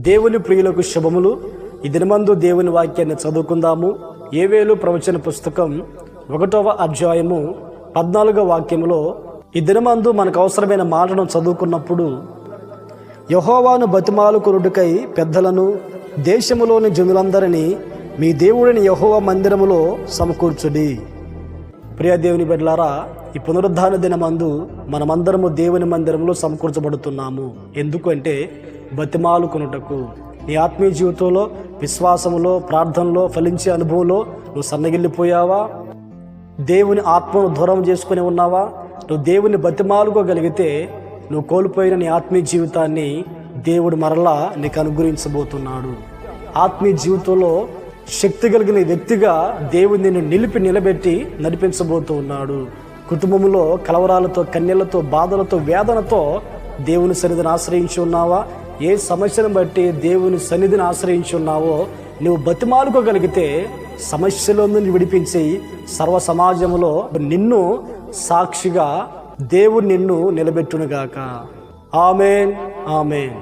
దేవుని ప్రియులకు శుభములు. ఈ దినమందు దేవుని వాక్యాన్ని చదువుకుందాము. యోవేలు ప్రవచన పుస్తకం 1వ అధ్యాయము 14వ వాక్యములో ఈ దినమందు మనకు అవసరమైన మాటను చదువుకున్నప్పుడు, యెహోవాను బతిమాలుకొనుటకై పెద్దలను దేశములోని జనులందరినీ మీ దేవుడిని యెహోవా మందిరములో సమకూర్చుడి. ప్రియ దేవుని బిడ్డలారా, ఈ పునరుద్ధాన దినమందు మనమందరము దేవుని మందిరంలో సమకూర్చబడుతున్నాము. ఎందుకంటే బతిమాలుకొనుటకు. నీ ఆత్మీయ జీవితంలో, విశ్వాసములో, ప్రార్థనలో, ఫలించే అనుభవంలో నువ్వు సన్నగిల్లిపోయావా? దేవుని ఆత్మను దూరం చేసుకుని ఉన్నావా? నువ్వు దేవుని బతిమాలుకోగలిగితే నువ్వు కోల్పోయిన నీ ఆత్మీయ జీవితాన్ని దేవుడు మరలా నీకు అనుగ్రహించబోతున్నాడు. ఆత్మీయ జీవితంలో శక్తి కలిగిన వ్యక్తిగా దేవుడు నిన్ను నిలబెట్టి నడిపించబోతూ ఉన్నాడు. కుటుంబంలో కలవరాలతో, కన్నీళ్లతో, బాధలతో, వేదనతో దేవుని సన్నిధిని ఆశ్రయించి ఉన్నావా? ఏ సమస్యను బట్టి దేవుని సన్నిధిని ఆశ్రయించి ఉన్నావో నువ్వు బతిమాలుకోగలిగితే సమస్యలో నుండి విడిపించి సర్వ సమాజంలో నిన్ను సాక్షిగా దేవుడు నిన్ను నిలబెట్టునుగాక. ఆమేన్, ఆమేన్.